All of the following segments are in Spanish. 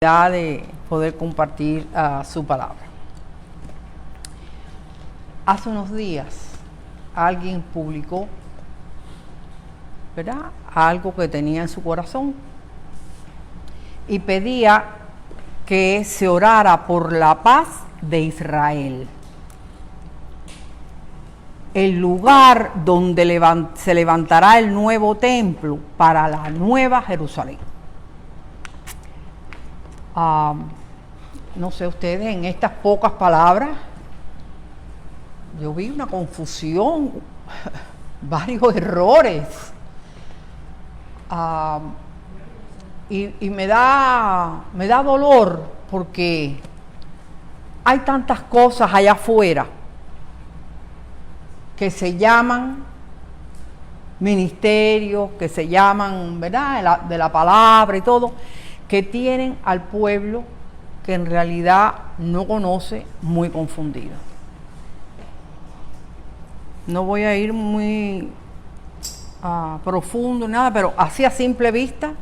de poder compartir su palabra. Hace unos días alguien publicó, ¿verdad?, algo que tenía en su corazón y pedía que se orara por la paz de Israel, el lugar donde se levantará el nuevo templo para la nueva Jerusalén. No sé ustedes, en estas pocas palabras yo vi una confusión, varios errores, y me da dolor porque hay tantas cosas allá afuera que se llaman ministerios, que se llaman, ¿verdad?, de la palabra y todo, que tienen al pueblo que en realidad no conoce muy confundido. No voy a ir muy profundo, nada, pero así a simple vista,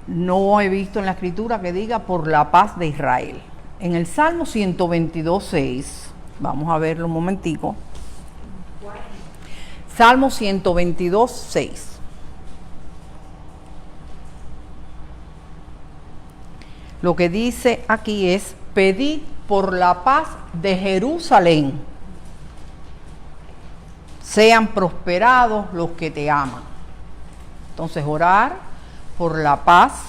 no he visto en la Escritura que diga por la paz de Israel. En el Salmo 122:6, vamos a verlo un momentico. Salmo 122:6. Lo que dice aquí es: pedid por la paz de Jerusalén, sean prosperados los que te aman. Entonces, orar por la paz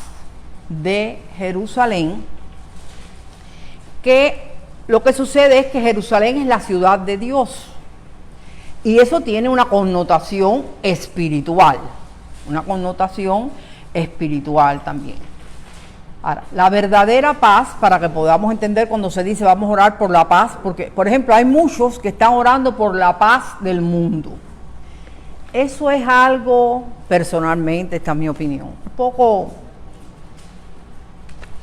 de Jerusalén, que lo que sucede es que Jerusalén es la ciudad de Dios, y eso tiene una connotación espiritual también. Ahora, la verdadera paz, para que podamos entender cuando se dice vamos a orar por la paz, porque, por ejemplo, hay muchos que están orando por la paz del mundo. Eso es algo, personalmente, esta es mi opinión, un poco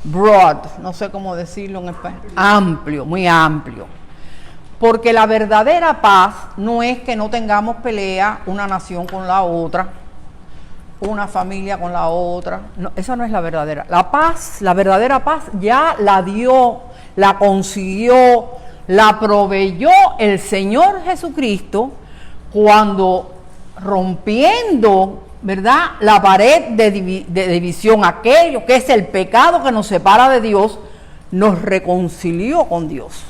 broad, no sé cómo decirlo en español, amplio, muy amplio. Porque la verdadera paz no es que no tengamos pelea una nación con la otra, una familia con la otra. No, esa no es la verdadera. La paz, la verdadera paz ya la dio, la consiguió, la proveyó el Señor Jesucristo cuando, rompiendo, ¿verdad?, la pared de división, aquello que es el pecado que nos separa de Dios, nos reconcilió con Dios.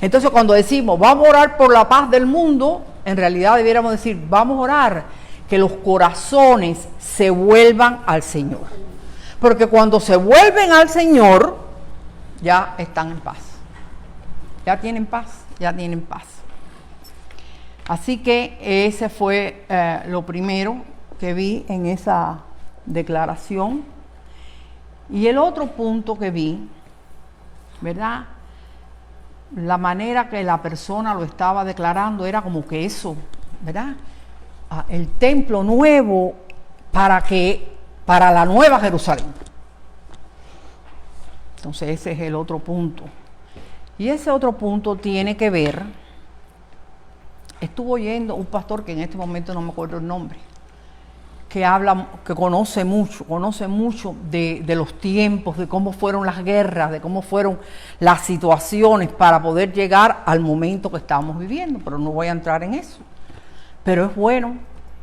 Entonces, cuando decimos vamos a orar por la paz del mundo, en realidad debiéramos decir vamos a orar que los corazones se vuelvan al Señor. Porque cuando se vuelven al Señor, ya están en paz. Ya tienen paz. Así que ese fue lo primero que vi en esa declaración. Y el otro punto que vi, ¿verdad?, la manera que la persona lo estaba declarando era como que eso, ¿verdad?, el templo nuevo para la nueva Jerusalén. Entonces ese es el otro punto. Y ese otro punto tiene que ver, estuvo oyendo un pastor que en este momento no me acuerdo el nombre, que conoce mucho de los tiempos, de cómo fueron las guerras, de cómo fueron las situaciones para poder llegar al momento que estamos viviendo, pero no voy a entrar en eso. Pero es bueno,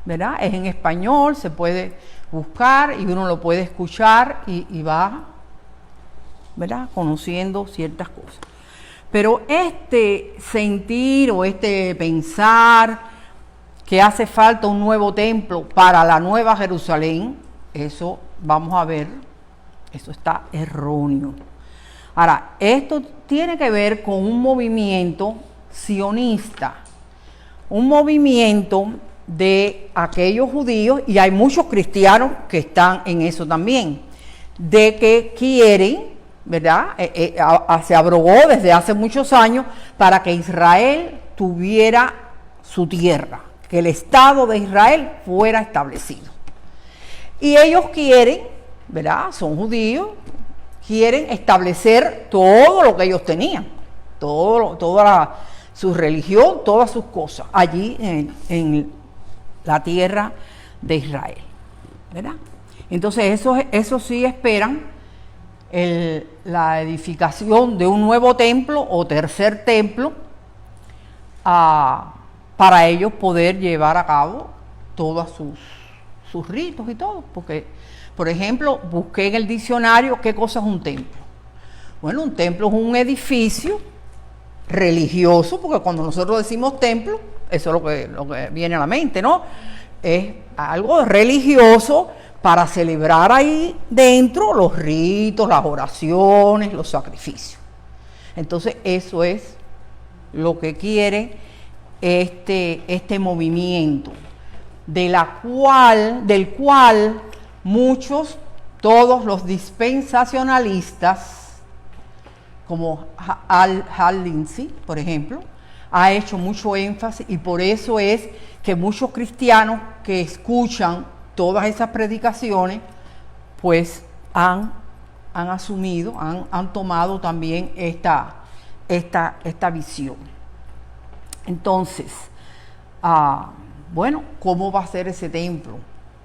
¿verdad? Es en español, se puede buscar y uno lo puede escuchar y va, ¿verdad?, conociendo ciertas cosas. Pero este sentir o este pensar que hace falta un nuevo templo para la nueva Jerusalén, eso vamos a ver, eso está erróneo. Ahora, esto tiene que ver con un movimiento sionista, un movimiento de aquellos judíos, y hay muchos cristianos que están en eso también, de que quieren, ¿verdad?, se abrogó desde hace muchos años para que Israel tuviera su tierra, que el Estado de Israel fuera establecido. Y ellos quieren, ¿verdad?, son judíos, quieren establecer todo lo que ellos tenían, toda su religión, todas sus cosas, allí en la tierra de Israel, ¿verdad? Entonces eso sí esperan la edificación de un nuevo templo o tercer templo para ellos poder llevar a cabo todos sus ritos y todo. Porque, por ejemplo, busqué en el diccionario qué cosa es un templo. Bueno, un templo es un edificio religioso, porque cuando nosotros decimos templo, eso es lo que viene a la mente, ¿no? Es algo religioso para celebrar ahí dentro los ritos, las oraciones, los sacrificios. Entonces, eso es lo que quiere este movimiento, del cual todos los dispensacionalistas, como Hal Lindsey, por ejemplo, ha hecho mucho énfasis, y por eso es que muchos cristianos que escuchan todas esas predicaciones, pues han asumido, han tomado también esta visión. Entonces, bueno, ¿cómo va a ser ese templo?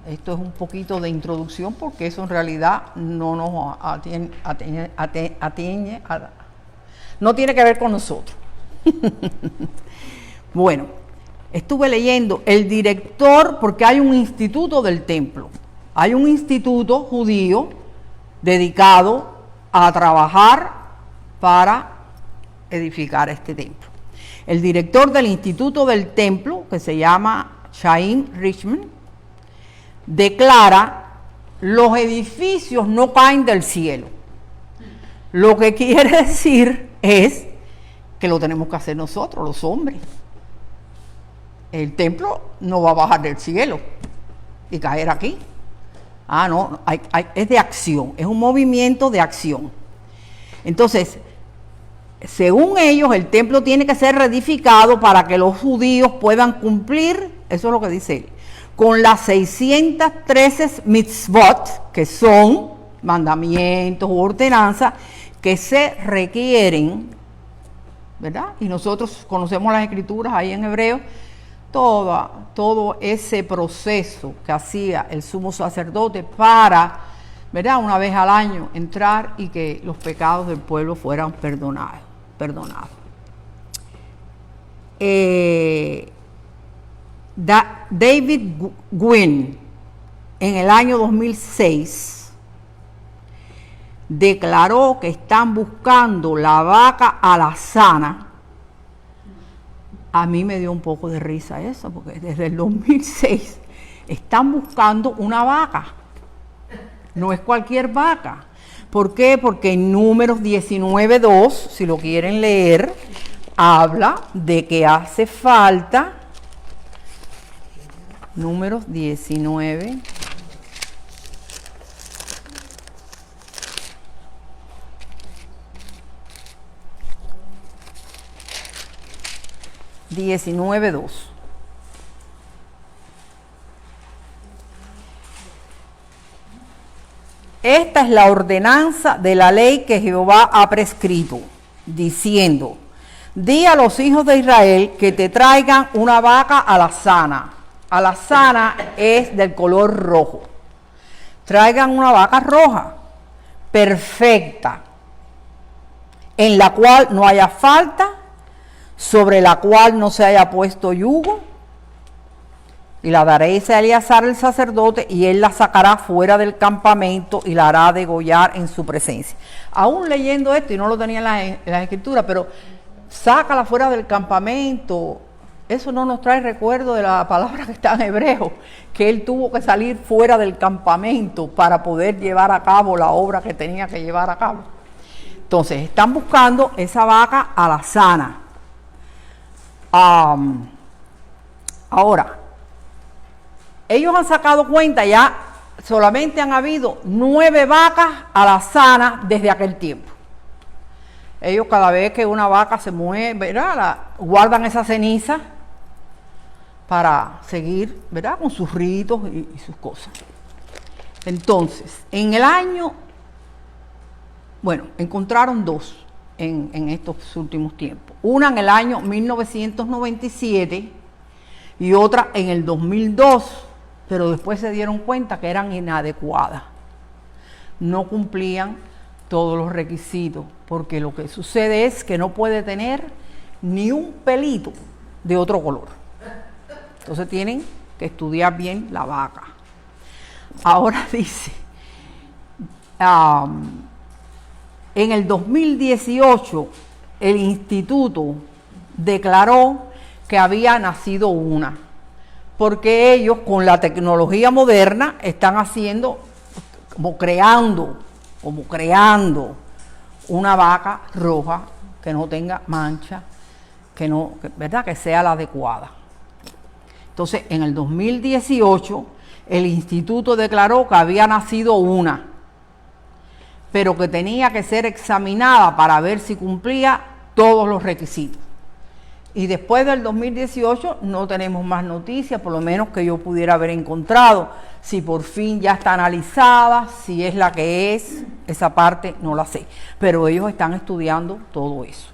Esto es un poquito de introducción, porque eso en realidad no nos no tiene que ver con nosotros. Bueno, estuve leyendo el director, porque hay un instituto del templo, hay un instituto judío dedicado a trabajar para edificar este templo. El director del instituto del templo, que se llama Chaim Richman, declara: los edificios no caen del cielo. Lo que quiere decir es que lo tenemos que hacer nosotros, los hombres. El templo no va a bajar del cielo y caer aquí. No, es de acción, es un movimiento de acción. Entonces, según ellos, el templo tiene que ser reedificado para que los judíos puedan cumplir, eso es lo que dice él, con las 613 mitzvot, que son mandamientos u ordenanzas que se requieren, ¿verdad? Y nosotros conocemos las escrituras ahí en hebreo, todo ese proceso que hacía el sumo sacerdote para, ¿verdad?, una vez al año entrar y que los pecados del pueblo fueran perdonados. David Gwynn, en el año 2006, declaró que están buscando la vaca alazana. A mí me dio un poco de risa eso, porque desde el 2006 están buscando una vaca. No es cualquier vaca. ¿Por qué? Porque en Números 19:2, si lo quieren leer, habla de que hace falta, Números 19, dos. Esta es la ordenanza de la ley que Jehová ha prescrito, diciendo: di a los hijos de Israel que te traigan una vaca alazana. Alazana es del color rojo. Traigan una vaca roja, perfecta, en la cual no haya falta, sobre la cual no se haya puesto yugo, y la daréis a Eleazar el sacerdote, y él la sacará fuera del campamento y la hará degollar en su presencia. Aún leyendo esto, y no lo tenía en las escrituras, pero sácala fuera del campamento, eso no nos trae recuerdo de la palabra que está en hebreo, que él tuvo que salir fuera del campamento para poder llevar a cabo la obra que tenía que llevar a cabo. Entonces, están buscando esa vaca alazana. Ahora, ellos han sacado cuenta, ya solamente han habido 9 vacas alazanas desde aquel tiempo. Ellos, cada vez que una vaca se mueve, ¿verdad?, guardan esa ceniza para seguir, ¿verdad?, con sus ritos y sus cosas. Entonces, en el año, encontraron 2 en estos últimos tiempos. Una en el año 1997 y otra en el 2002, pero después se dieron cuenta que eran inadecuadas. No cumplían todos los requisitos, porque lo que sucede es que no puede tener ni un pelito de otro color. Entonces tienen que estudiar bien la vaca. Ahora dice, en el 2018 el instituto declaró que había nacido una, porque ellos con la tecnología moderna están haciendo, como creando una vaca roja que no tenga mancha, ¿verdad? Que sea la adecuada. Entonces, en el 2018, el instituto declaró que había nacido una, pero que tenía que ser examinada para ver si cumplía todos los requisitos. Y después del 2018 no tenemos más noticias, por lo menos que yo pudiera haber encontrado. Si por fin ya está analizada, si es la que es, esa parte no la sé. Pero ellos están estudiando todo eso.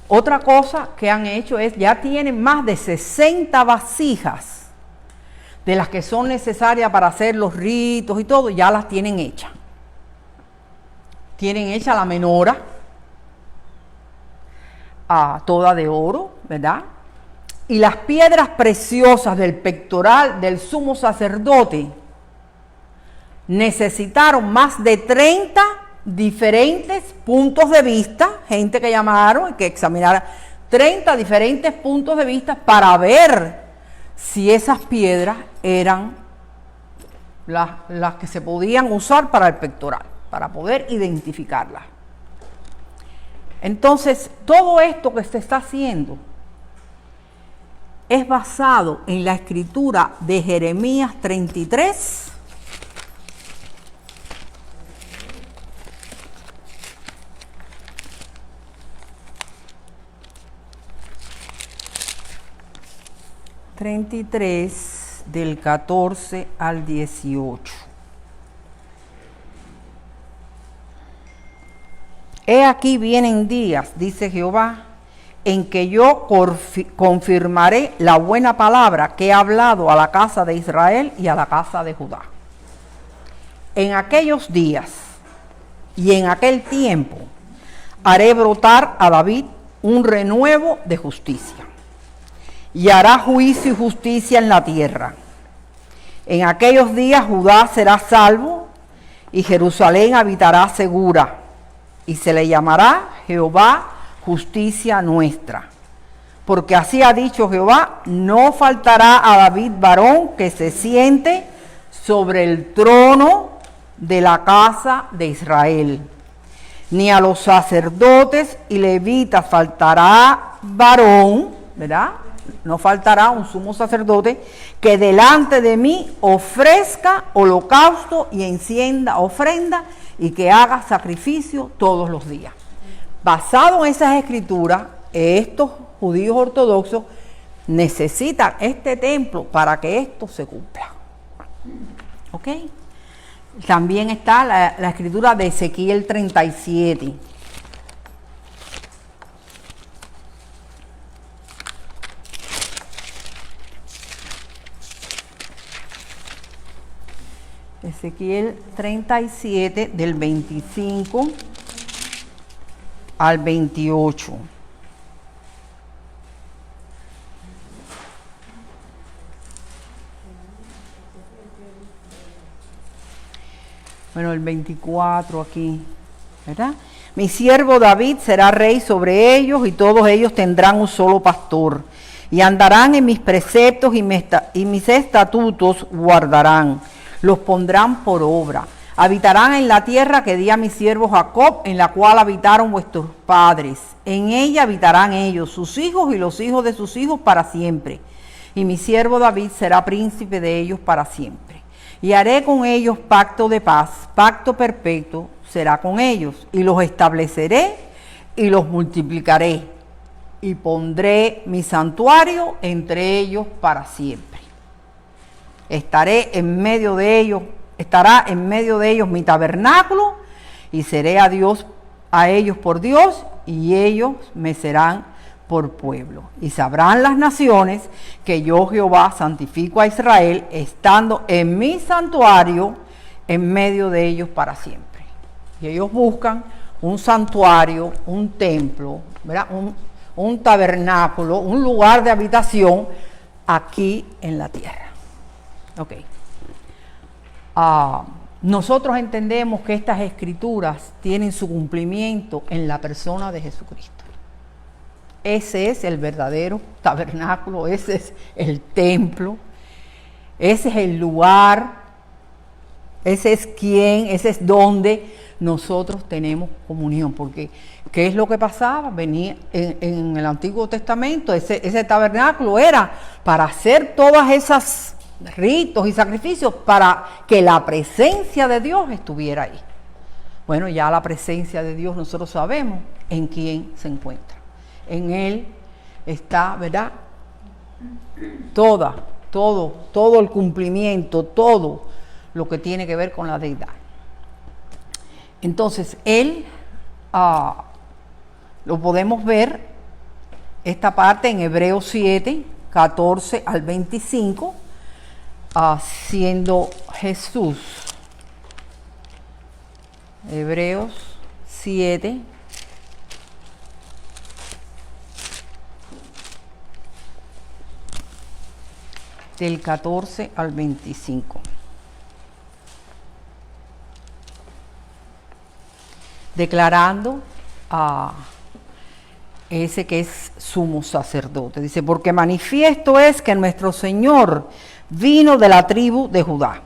Otra cosa que han hecho es, ya tienen más de 60 vasijas de las que son necesarias para hacer los ritos y todo, ya las tienen hechas. Tienen hecha la menora, toda de oro, ¿verdad? Y las piedras preciosas del pectoral del sumo sacerdote necesitaron más de 30 diferentes puntos de vista, gente que llamaron y que examinaron 30 diferentes puntos de vista para ver si esas piedras eran las que se podían usar para el pectoral, para poder identificarlas. Entonces, todo esto que se está haciendo es basado en la escritura de Jeremías 33, del 14 al 18. He aquí vienen días, dice Jehová, en que yo confirmaré la buena palabra que he hablado a la casa de Israel y a la casa de Judá. En aquellos días y en aquel tiempo haré brotar a David un renuevo de justicia, y hará juicio y justicia en la tierra. En aquellos días Judá será salvo y Jerusalén habitará segura, y se le llamará Jehová justicia nuestra. Porque así ha dicho Jehová, no faltará a David varón que se siente sobre el trono de la casa de Israel, ni a los sacerdotes y levitas faltará varón, ¿verdad? No faltará un sumo sacerdote que delante de mí ofrezca holocausto y encienda ofrenda y que haga sacrificio todos los días. Basado en esas escrituras, estos judíos ortodoxos necesitan este templo para que esto se cumpla. ¿Ok? También está la escritura de Ezequiel 37. Ezequiel 37 del 25 al 28. Bueno, el 24 aquí, ¿verdad? Mi siervo David será rey sobre ellos y todos ellos tendrán un solo pastor y andarán en mis preceptos y mis estatutos guardarán. Los pondrán por obra. Habitarán en la tierra que di a mi siervo Jacob, en la cual habitaron vuestros padres. En ella habitarán ellos, sus hijos y los hijos de sus hijos para siempre. Y mi siervo David será príncipe de ellos para siempre. Y haré con ellos pacto de paz, pacto perpetuo será con ellos. Y los estableceré y los multiplicaré. Y pondré mi santuario entre ellos para siempre. Estará en medio de ellos mi tabernáculo, y seré a ellos por Dios, y ellos me serán por pueblo. Y sabrán las naciones que yo Jehová santifico a Israel, estando en mi santuario en medio de ellos para siempre. Y ellos buscan un santuario, un templo, ¿verdad? Un tabernáculo, un lugar de habitación aquí en la tierra. Ok. Nosotros entendemos que estas escrituras tienen su cumplimiento en la persona de Jesucristo. Ese es el verdadero tabernáculo, ese es el templo, ese es el lugar, ese es quién, ese es donde nosotros tenemos comunión. Porque, ¿qué es lo que pasaba? Venía en el Antiguo Testamento, ese tabernáculo era para hacer todas esas ritos y sacrificios para que la presencia de Dios estuviera ahí. Bueno, ya la presencia de Dios nosotros sabemos en quién se encuentra. En Él está, ¿verdad? Todo el cumplimiento, todo lo que tiene que ver con la deidad. Entonces, Él, lo podemos ver, esta parte en Hebreos 7, 14 al 25, siendo Jesús. Hebreos 7, del 14 al 25. Declarando a ese que es sumo sacerdote. Dice, porque manifiesto es que nuestro Señor vino de la tribu de Judá,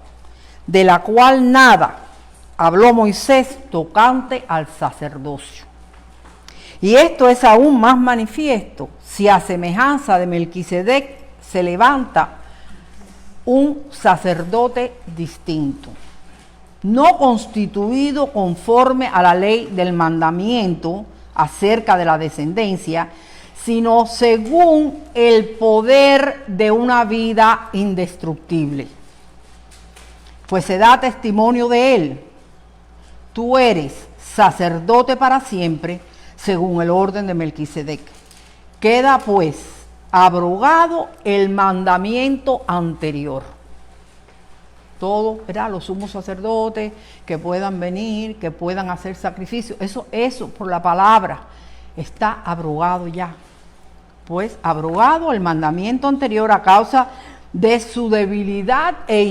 de la cual nada habló Moisés tocante al sacerdocio. Y esto es aún más manifiesto si a semejanza de Melquisedec se levanta un sacerdote distinto, no constituido conforme a la ley del mandamiento acerca de la descendencia, sino según el poder de una vida indestructible. Pues se da testimonio de él: tú eres sacerdote para siempre, según el orden de Melquisedec. Queda pues abrogado el mandamiento anterior. Todo, ¿verdad? Los sumos sacerdotes que puedan venir, que puedan hacer sacrificios, eso por la palabra está abrogado ya. Pues abrogado el mandamiento anterior a causa de su debilidad e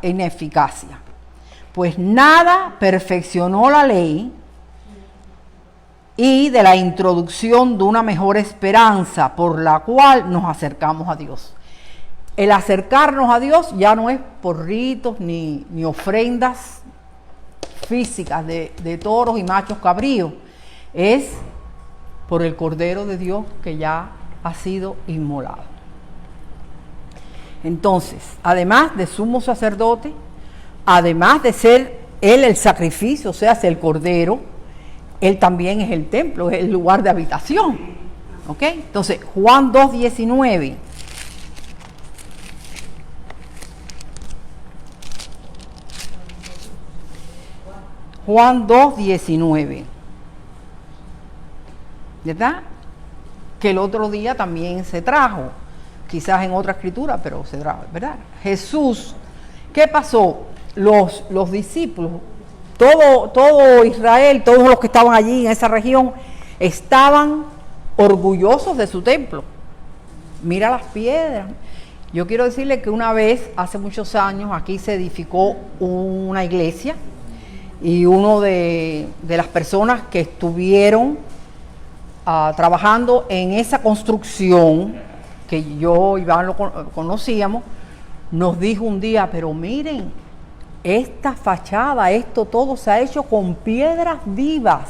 ineficacia. Pues nada perfeccionó la ley, y de la introducción de una mejor esperanza por la cual nos acercamos a Dios. El acercarnos a Dios ya no es por ritos ni ofrendas físicas de toros y machos cabríos, es por el Cordero de Dios que ya ha sido inmolado. Entonces, además de sumo sacerdote, además de ser Él el sacrificio, o sea, es el Cordero, Él también es el templo, es el lugar de habitación. ¿Ok? Entonces, Juan 2:19. Juan 2:19. ¿Verdad? Que el otro día también se trajo, quizás en otra escritura, pero se trajo, ¿verdad? Jesús, ¿qué pasó? Los discípulos, todo Israel, todos los que estaban allí en esa región, estaban orgullosos de su templo. Mira las piedras. Yo quiero decirle que una vez, hace muchos años, aquí se edificó una iglesia, y uno de las personas que estuvieron trabajando en esa construcción, que yo y Iván lo conocíamos, nos dijo un día, pero miren, esta fachada, esto todo se ha hecho con piedras vivas.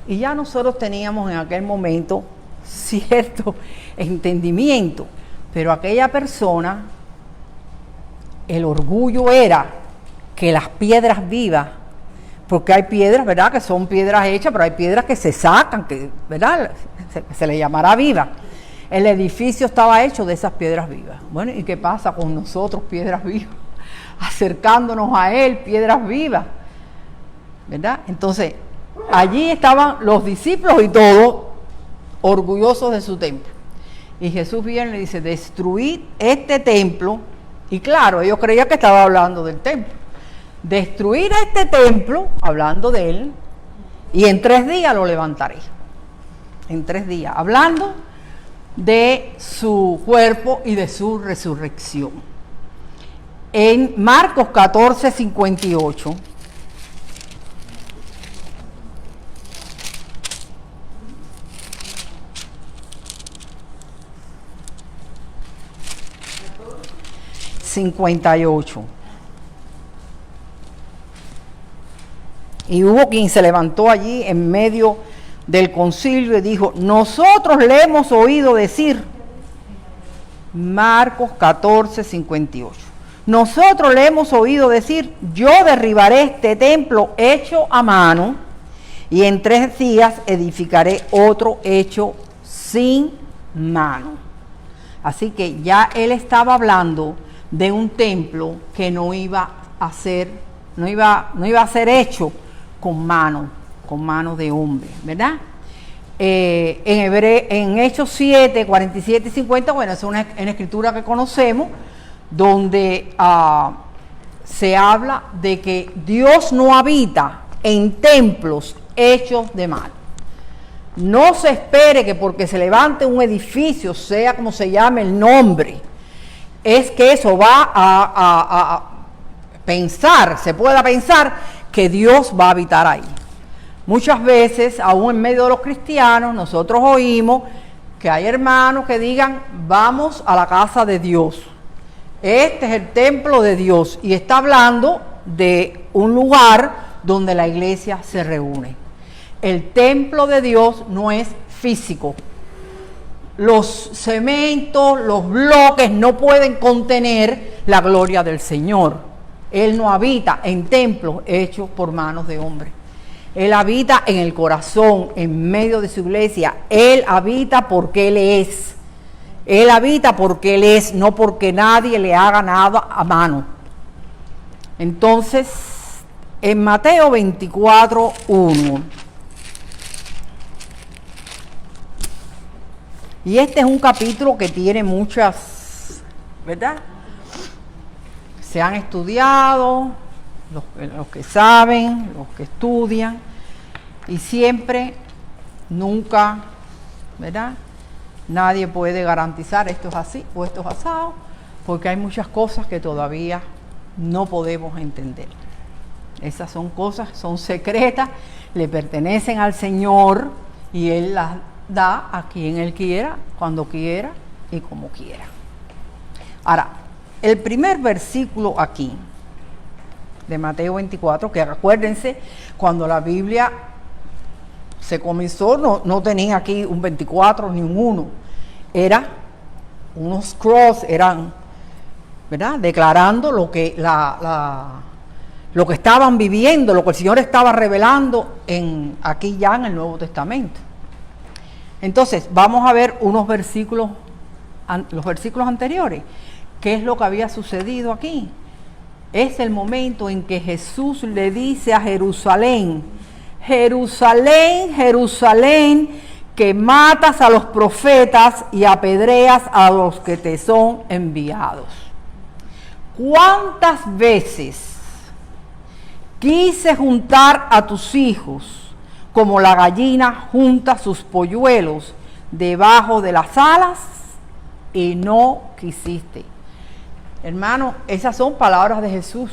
Y ya nosotros teníamos en aquel momento cierto entendimiento, pero aquella persona, el orgullo era que las piedras vivas, porque hay piedras, ¿verdad?, que son piedras hechas, pero hay piedras que se sacan, que, ¿verdad?, se le llamará viva. El edificio estaba hecho de esas piedras vivas. Bueno, ¿y qué pasa con nosotros, piedras vivas? Acercándonos a Él, piedras vivas, ¿verdad? Entonces, allí estaban los discípulos y todos orgullosos de su templo. Y Jesús viene y le dice, destruid este templo. Y claro, ellos creían que estaba hablando del templo. destruir este templo, hablando de él, y en 3 días lo levantaré. En 3 días, hablando de su cuerpo y de su resurrección. En Marcos 14, 58. Y hubo quien se levantó allí en medio del concilio y dijo: nosotros le hemos oído decir, Marcos 14, 58, nosotros le hemos oído decir, yo derribaré este templo hecho a mano y en 3 días edificaré otro hecho sin mano. Así que ya él estaba hablando de un templo que no iba a ser hecho con mano de hombre, ¿verdad? En Hechos 7, 47 y 50, bueno, es una escritura que conocemos, donde se habla de que Dios no habita en templos hechos de mano. No se espere que porque se levante un edificio, sea como se llame el nombre, es que eso va a pensar, se pueda pensar que Dios va a habitar ahí. Muchas veces, aún en medio de los cristianos, nosotros oímos que hay hermanos que digan, vamos a la casa de Dios. Este es el templo de Dios, y está hablando de un lugar donde la iglesia se reúne. El templo de Dios no es físico. Los cementos, los bloques no pueden contener la gloria del Señor. Él no habita en templos hechos por manos de hombres. Él habita en el corazón, en medio de su iglesia. Él habita porque Él es. Él habita porque Él es, no porque nadie le haga nada a mano. Entonces, en Mateo 24, 1. Y este es un capítulo que tiene muchas, ¿verdad? Se han estudiado, los que saben, los que estudian, y siempre, nunca, ¿verdad? Nadie puede garantizar esto es así o esto es asado, porque hay muchas cosas que todavía no podemos entender. Esas son cosas, son secretas, le pertenecen al Señor y Él las da a quien Él quiera, cuando quiera y como quiera. Ahora, el primer versículo aquí de Mateo 24, que acuérdense, cuando la Biblia se comenzó, no tenía aquí un 24 ni un 1, era unos scrolls, eran, ¿verdad?, declarando lo que lo que estaban viviendo, lo que el Señor estaba revelando aquí ya en el Nuevo Testamento. Entonces, vamos a ver los versículos anteriores. ¿Qué es lo que había sucedido aquí? Es el momento en que Jesús le dice a Jerusalén: Jerusalén, Jerusalén, que matas a los profetas y apedreas a los que te son enviados. ¿Cuántas veces quise juntar a tus hijos como la gallina junta sus polluelos debajo de las alas y no quisiste? Hermano, esas son palabras de Jesús.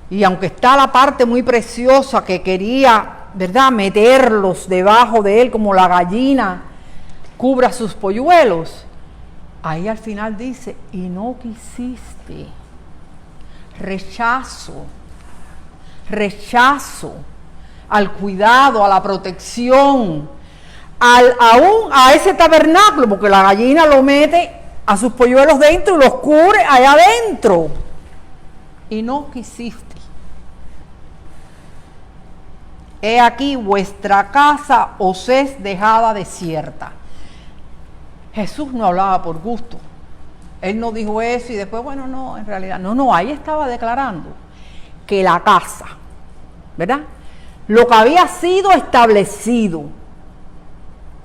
Y aunque está la parte muy preciosa que quería, ¿verdad?, meterlos debajo de él como la gallina cubra sus polluelos, ahí al final dice, y no quisiste. Rechazo al cuidado, a la protección, aún a ese tabernáculo, porque la gallina lo mete a sus polluelos dentro y los cubre allá adentro. Y no quisiste. He aquí vuestra casa os es dejada desierta. Jesús no hablaba por gusto. Él no dijo eso y después, bueno, no, en realidad, no, ahí estaba declarando que la casa, ¿verdad?, lo que había sido establecido,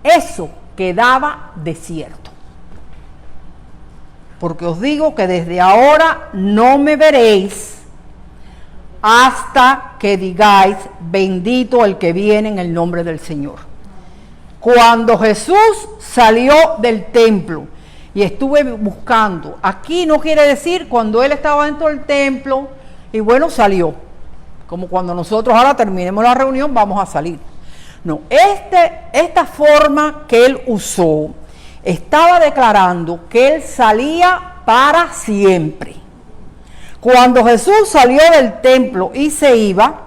eso quedaba desierto. Porque os digo que desde ahora no me veréis, hasta que digáis, bendito el que viene en el nombre del Señor. Cuando Jesús salió del templo, y estuve buscando, aquí no quiere decir cuando él estaba dentro del templo, y bueno, salió. Como cuando nosotros ahora terminemos la reunión, vamos a salir. No, esta forma que él usó, estaba declarando que él salía para siempre. Cuando Jesús salió del templo y se iba,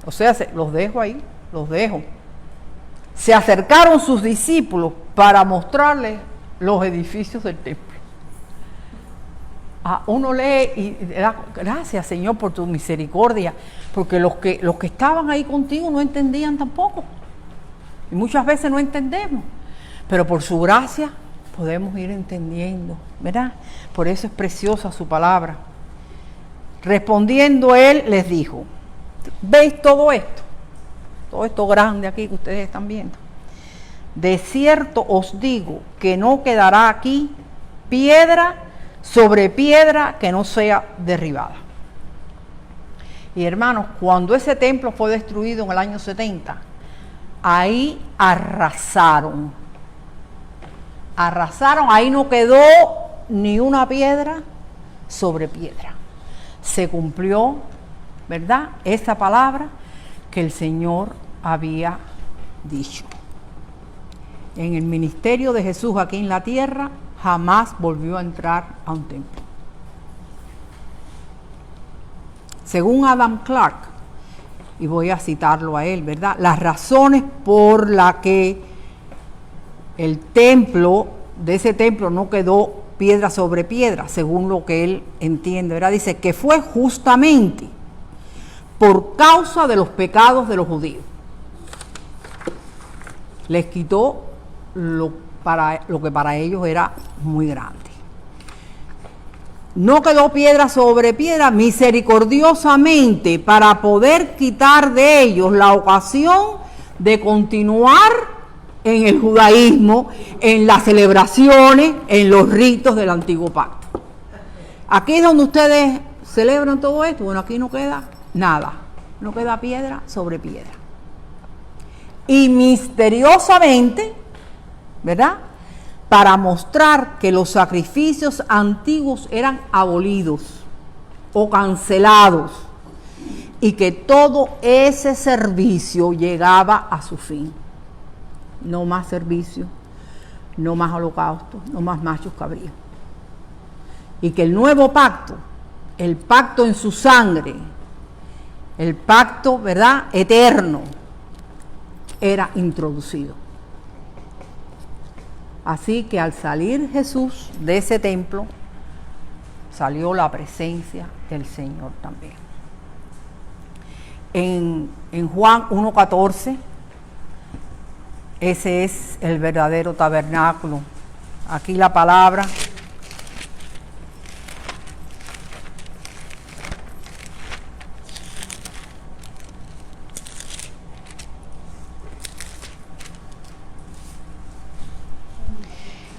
o sea, los dejo ahí, los dejo. Se acercaron sus discípulos para mostrarles los edificios del templo. Uno lee y da gracias, Señor, por tu misericordia, porque los que estaban ahí contigo no entendían tampoco. Y muchas veces no entendemos, pero por su gracia podemos ir entendiendo, ¿verdad? Por eso es preciosa su palabra. Respondiendo él, les dijo, ¿veis todo esto? Todo esto grande aquí que ustedes están viendo. De cierto os digo que no quedará aquí piedra sobre piedra que no sea derribada. Y hermanos, cuando ese templo fue destruido en el año 70, ahí arrasaron, ahí no quedó ni una piedra sobre piedra. Se cumplió, ¿verdad?, esa palabra que el Señor había dicho. En el ministerio de Jesús aquí en la tierra, jamás volvió a entrar a un templo. Según Adam Clark, y voy a citarlo a él, ¿verdad?, las razones por las que el templo, de ese templo no quedó piedra sobre piedra, según lo que él entiende, ¿verdad?, dice que fue justamente por causa de los pecados de los judíos. Les quitó lo que para ellos era muy grande. No quedó piedra sobre piedra misericordiosamente para poder quitar de ellos la ocasión de continuar en el judaísmo, en las celebraciones, en los ritos del antiguo pacto. Aquí es donde ustedes celebran todo esto. Bueno, aquí no queda nada, no queda piedra sobre piedra. Y misteriosamente, ¿verdad?, para mostrar que los sacrificios antiguos eran abolidos o cancelados y que todo ese servicio llegaba a su fin. No más servicio, no más holocaustos, no más machos cabríos. Y que el nuevo pacto, el pacto en su sangre, el pacto, ¿verdad?, eterno, era introducido. Así que al salir Jesús de ese templo, salió la presencia del Señor también. En Juan 1:14, ese es el verdadero tabernáculo. Aquí la palabra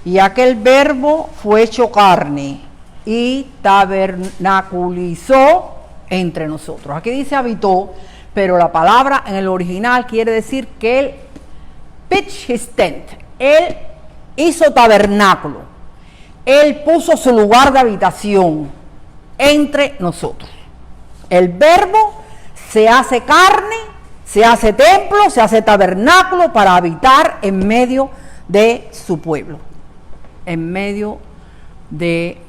y aquel verbo fue hecho carne y tabernaculizó entre nosotros. Aquí dice habitó, pero la palabra en el original quiere decir que él pitched his tent, él hizo tabernáculo, él puso su lugar de habitación entre nosotros. El verbo se hace carne, se hace templo, se hace tabernáculo para habitar en medio de su pueblo, en medio de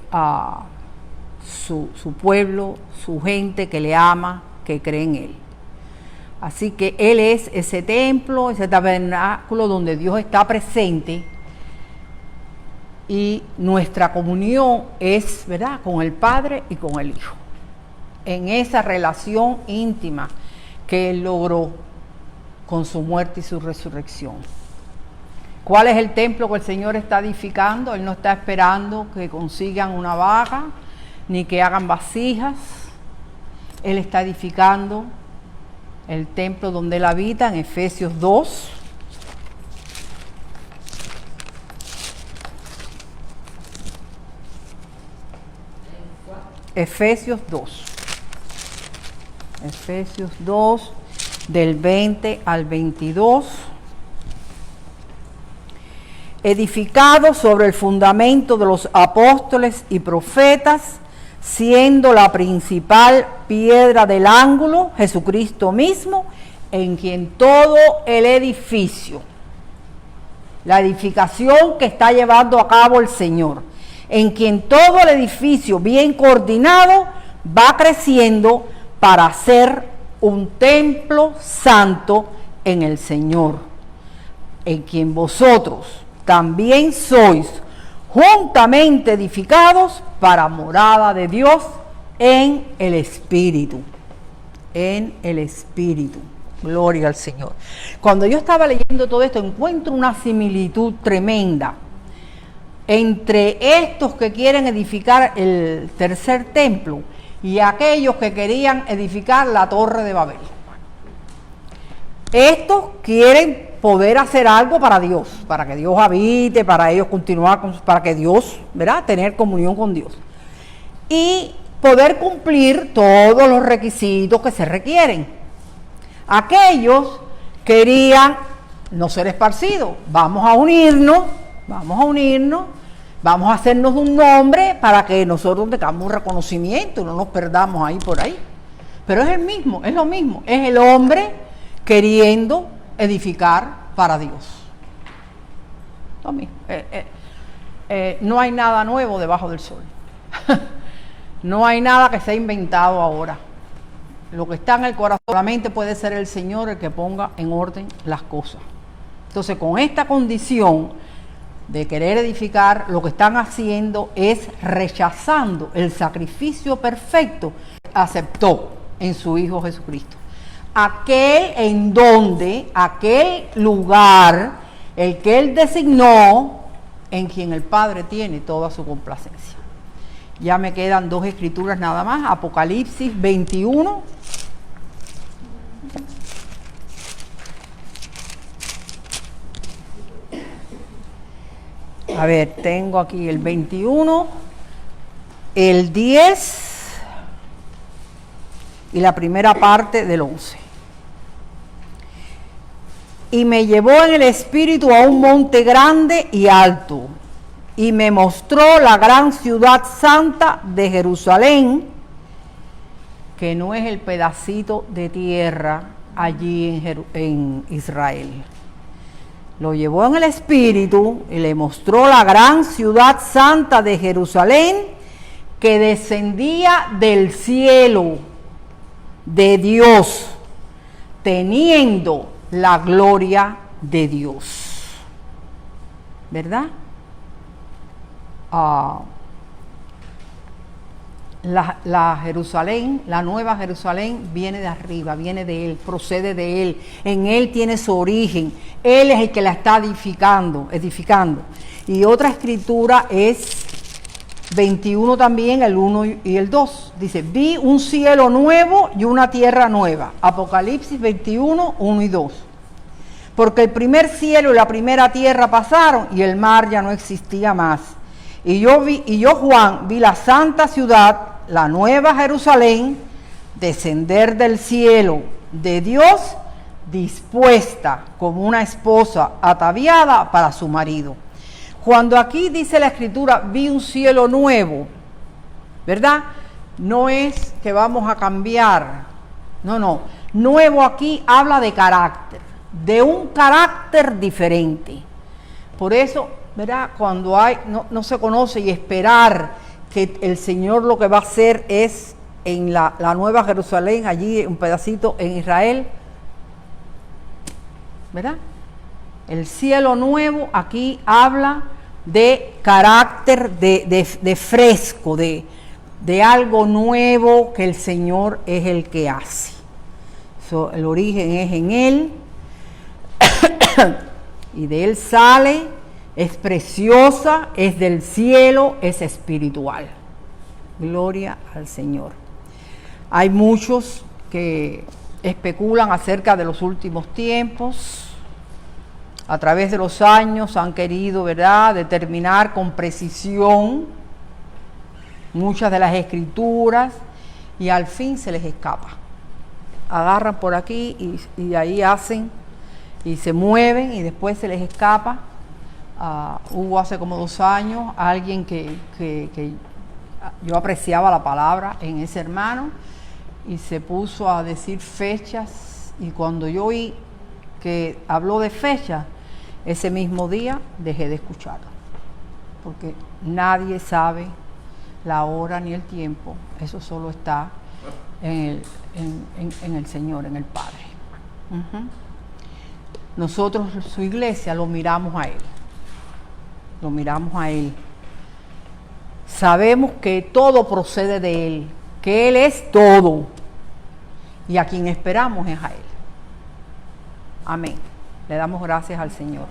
su pueblo, su gente que le ama, que cree en él. Así que él es ese templo, ese tabernáculo donde Dios está presente, y nuestra comunión es, ¿verdad?, con el Padre y con el Hijo, en esa relación íntima que él logró con su muerte y su resurrección. ¿Cuál es el templo que el Señor está edificando? Él no está esperando que consigan una vaca, ni que hagan vasijas. Él está edificando el templo donde Él habita, en Efesios 2. Efesios 2. Efesios 2, del 20 al 22. Edificado sobre el fundamento de los apóstoles y profetas, siendo la principal piedra del ángulo Jesucristo mismo, en quien todo el edificio, la edificación que está llevando a cabo el Señor, en quien todo el edificio bien coordinado va creciendo para ser un templo santo en el Señor, en quien vosotros también sois juntamente edificados para morada de Dios en el Espíritu. En el Espíritu. Gloria al Señor. Cuando yo estaba leyendo todo esto, encuentro una similitud tremenda entre estos que quieren edificar el tercer templo y aquellos que querían edificar la Torre de Babel. Estos quieren poder hacer algo para Dios, para que Dios habite, para ellos continuar, para que Dios, ¿verdad?, tener comunión con Dios. Y poder cumplir todos los requisitos que se requieren. Aquellos querían no ser esparcidos. Vamos a unirnos, vamos a hacernos un nombre para que nosotros tengamos un reconocimiento y no nos perdamos ahí por ahí. Pero es el mismo, es lo mismo, es el hombre queriendo edificar para Dios. Lo mismo. No hay nada nuevo debajo del sol. No hay nada que se ha inventado ahora. Lo que está en el corazón solamente puede ser el Señor el que ponga en orden las cosas. Entonces, con esta condición de querer edificar, lo que están haciendo es rechazando el sacrificio perfecto que aceptó en su Hijo Jesucristo. Aquel lugar, el que Él designó, en quien el Padre tiene toda su complacencia. Ya me quedan 2 escrituras nada más, Apocalipsis 21. A ver, tengo aquí el 21, el 10 y la primera parte del 11. Y me llevó en el espíritu a un monte grande y alto, y me mostró la gran ciudad santa de Jerusalén, que no es el pedacito de tierra allí en Israel. Lo llevó en el espíritu y le mostró la gran ciudad santa de Jerusalén, que descendía del cielo de Dios, teniendo la gloria de Dios. ¿Verdad? La Jerusalén, la nueva Jerusalén, viene de arriba, viene de Él, procede de Él, en Él tiene su origen, Él es el que la está edificando. Y otra escritura es 21 también, el 1 y el 2, dice, vi un cielo nuevo y una tierra nueva, Apocalipsis 21, 1 y 2. Porque el primer cielo y la primera tierra pasaron y el mar ya no existía más. Y yo Juan vi la santa ciudad, la nueva Jerusalén, descender del cielo de Dios, dispuesta como una esposa ataviada para su marido. Cuando aquí dice la escritura, vi un cielo nuevo, ¿verdad? No es que vamos a cambiar, no. Nuevo aquí habla de carácter, de un carácter diferente. Por eso, ¿verdad? Cuando no se conoce y esperar que el Señor lo que va a hacer es en la nueva Jerusalén, allí un pedacito en Israel, ¿verdad? El cielo nuevo aquí habla de carácter, de fresco, de algo nuevo que el Señor es el que hace. El origen es en Él y de Él sale, es preciosa, es del cielo, es espiritual. Gloria al Señor. Hay muchos que especulan acerca de los últimos tiempos. A través de los años han querido, ¿verdad?, determinar con precisión muchas de las escrituras y al fin se les escapa. agarran por aquí y ahí hacen y se mueven y después se les escapa. Hubo hace como 2 años alguien que yo apreciaba la palabra en ese hermano y se puso a decir fechas, y cuando yo oí que habló de fechas, ese mismo día dejé de escucharlo, porque nadie sabe la hora ni el tiempo, eso solo está en el Señor, en el Padre. Nosotros, su iglesia, lo miramos a Él. Lo miramos a Él. Sabemos que todo procede de Él, que Él es todo. Y a quien esperamos es a Él. Amén. Le damos gracias al Señor.